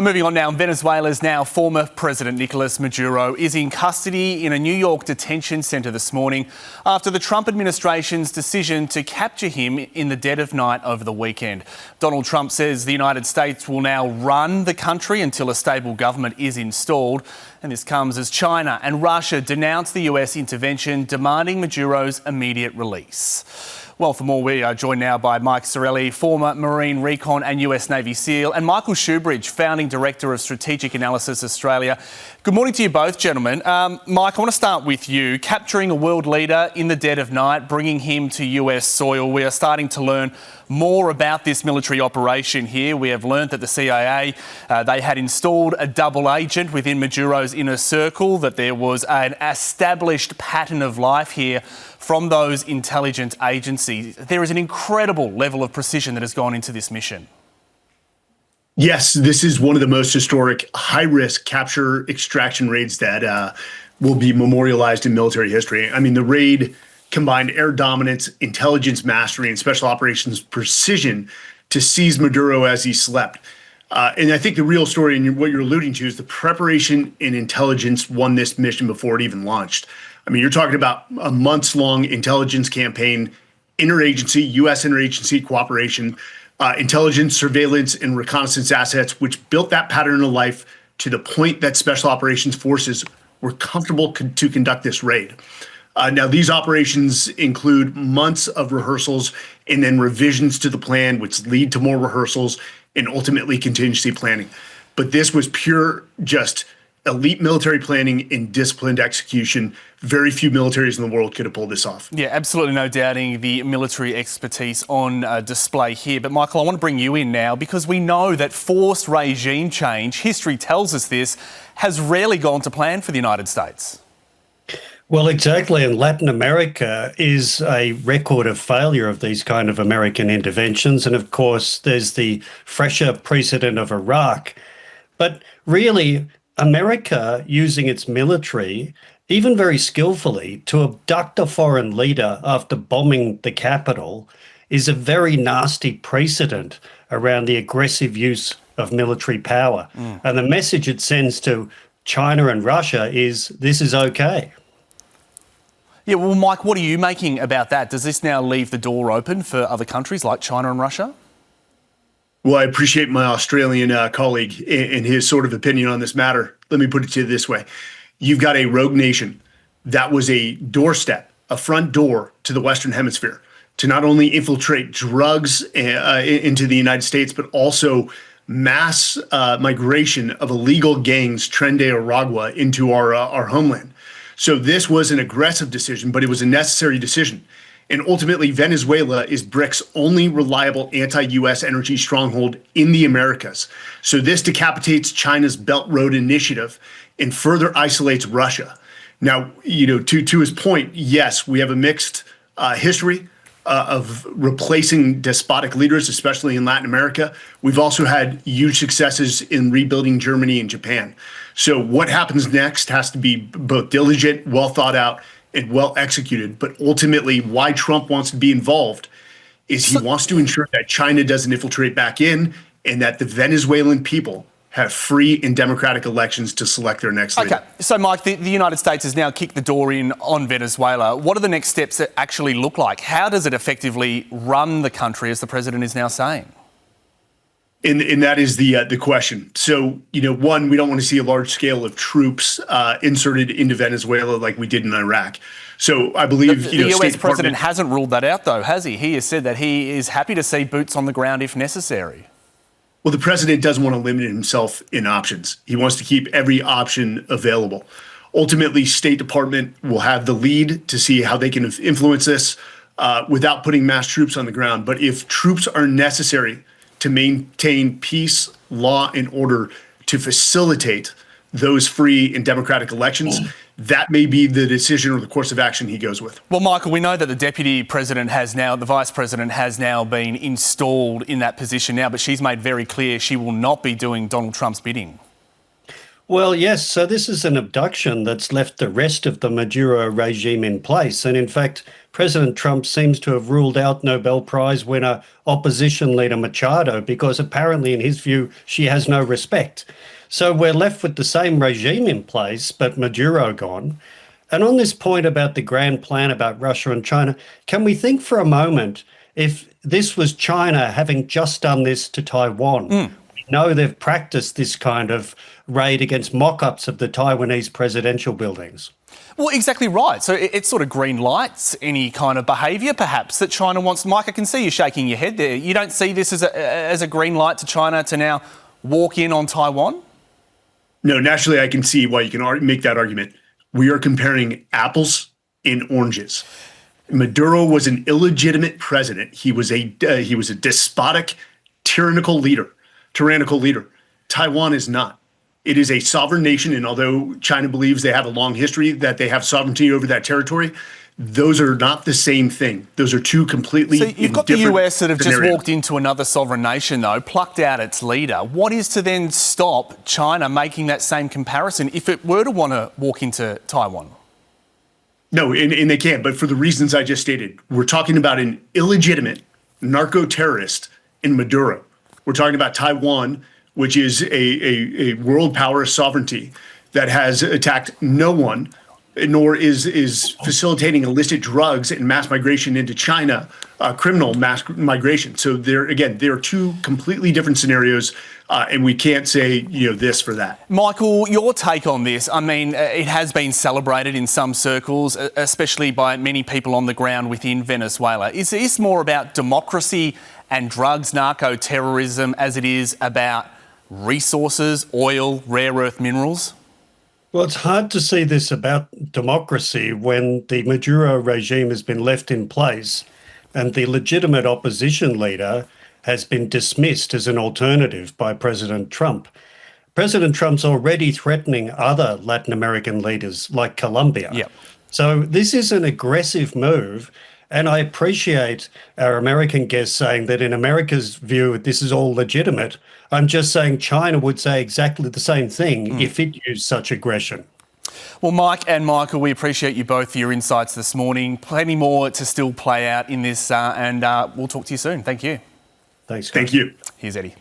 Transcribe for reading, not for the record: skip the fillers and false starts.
Moving on now, Venezuela's now former President Nicolas Maduro is in custody in a New York detention centre this morning after the Trump administration's decision to capture him in the dead of night over the weekend. Donald Trump says the United States will now run the country until a stable government is installed. And this comes as China and Russia denounce the US intervention, demanding Maduro's immediate release. Well, for more, we are joined now by Mike Sorelli, former Marine Recon and US Navy SEAL, and Michael Shoebridge, Founding Director of Strategic Analysis Australia. Good morning to you both, gentlemen. Mike, I want to start with you. Capturing a world leader in the dead of night, bringing him to US soil. We are starting to learn more about this military operation here. We have learned that the CIA, they had installed a double agent within Maduro's inner circle, that there was an established pattern of life here from those intelligence agencies. There is an incredible level of precision that has gone into this mission. Yes, this is one of the most historic high-risk capture extraction raids that will be memorialized in military history. I mean, the raid combined air dominance, intelligence mastery, and special operations precision to seize Maduro as he slept. And I think the real story and what you're alluding to is the preparation and intelligence won this mission before it even launched. I mean, you're talking about a months-long intelligence campaign, interagency, U.S. interagency cooperation, intelligence, surveillance, and reconnaissance assets, which built that pattern of life to the point that special operations forces were comfortable to conduct this raid. Now, these operations include months of rehearsals and then revisions to the plan, which lead to more rehearsals and ultimately contingency planning. But this was pure, just elite military planning and disciplined execution. Very few militaries in the world could have pulled this off. Yeah, absolutely no doubting the military expertise on display here. But Michael, I want to bring you in now because we know that forced regime change, history tells us this, has rarely gone to plan for the United States. Well, exactly. And Latin America is a record of failure of these kind of American interventions. And of course, there's the fresher precedent of Iraq. But really, America using its military, even very skillfully, to abduct a foreign leader after bombing the capital is a very nasty precedent around the aggressive use of military power. And the message it sends to China and Russia is this is okay. Yeah, well, Mike, what are you making about that? Does this now leave the door open for other countries like China and Russia? Well, I appreciate my Australian colleague and his sort of opinion on this matter. Let me put it to you this way. You've got a rogue nation that was a doorstep, a front door to the Western Hemisphere to not only infiltrate drugs into the United States, but also mass migration of illegal gangs, Tren de Aragua, into our homeland. So this was an aggressive decision, but it was a necessary decision. And ultimately, Venezuela is BRICS' only reliable anti-U.S. energy stronghold in the Americas. So this decapitates China's Belt Road Initiative and further isolates Russia. Now, to his point, yes, we have a mixed history of replacing despotic leaders, especially in Latin America. We've also had huge successes in rebuilding Germany and Japan. So what happens next has to be both diligent, well thought out, and well executed. But ultimately, why Trump wants to be involved is he wants to ensure that China doesn't infiltrate back in and that the Venezuelan people have free and democratic elections to select their next leader. Okay, so Mike, the United States has now kicked the door in on Venezuela. What are the next steps that actually look like? How does it effectively run the country, as the president is now saying? And that is the question. So, one, we don't want to see a large scale of troops inserted into Venezuela like we did in Iraq. So I believe the US president hasn't ruled that out, though, has he? He has said that he is happy to see boots on the ground if necessary. Well, the president doesn't want to limit himself in options. He wants to keep every option available. Ultimately, State Department will have the lead to see how they can influence this without putting mass troops on the ground. But if troops are necessary to maintain peace, law, and order to facilitate those free and democratic elections, that may be the decision or the course of action he goes with. Well, Michael, we know that the deputy president the vice president has now been installed in that position now, but she's made very clear she will not be doing Donald Trump's bidding. Well, yes. So this is an abduction that's left the rest of the Maduro regime in place. And in fact, President Trump seems to have ruled out Nobel Prize winner opposition leader Machado because apparently, in his view, she has no respect. So we're left with the same regime in place, but Maduro gone. And on this point about the grand plan about Russia and China, can we think for a moment if this was China having just done this to Taiwan? We know they've practiced this kind of raid against mock-ups of the Taiwanese presidential buildings. Well, exactly right. So it sort of green lights any kind of behaviour, perhaps, that China wants. Mike, I can see you shaking your head there. You don't see this as a green light to China to now walk in on Taiwan? No, naturally, I can see why you can make that argument. We are comparing apples and oranges. Maduro was an illegitimate president. He was a despotic, tyrannical leader. Taiwan is not. It is a sovereign nation, and although China believes they have a long history, that they have sovereignty over that territory, those are not the same thing. Those are two completely different So you've got the US that have just walked into another sovereign nation, though, plucked out its leader. What is to then stop China making that same comparison if it were to want to walk into Taiwan? No, and they can't. But for the reasons I just stated, we're talking about an illegitimate narco-terrorist in Maduro. We're talking about Taiwan, which is a world power sovereignty that has attacked no one, nor is facilitating illicit drugs and mass migration into China, criminal mass migration. So there are two completely different scenarios, and we can't say this for that. Michael, your take on this? I mean, it has been celebrated in some circles, especially by many people on the ground within Venezuela. Is this more about democracy and drugs, narco-terrorism, as it is about resources, oil, rare earth minerals? Well, it's hard to see this about democracy when the Maduro regime has been left in place and the legitimate opposition leader has been dismissed as an alternative by President Trump. President Trump's already threatening other Latin American leaders like Colombia. Yep. So this is an aggressive move. And I appreciate our American guest saying that in America's view, this is all legitimate. I'm just saying China would say exactly the same thing if it used such aggression. Well, Mike and Michael, we appreciate you both for your insights this morning. Plenty more to still play out in this, and we'll talk to you soon. Thank you. Thanks, guys. Thank you. Here's Eddie.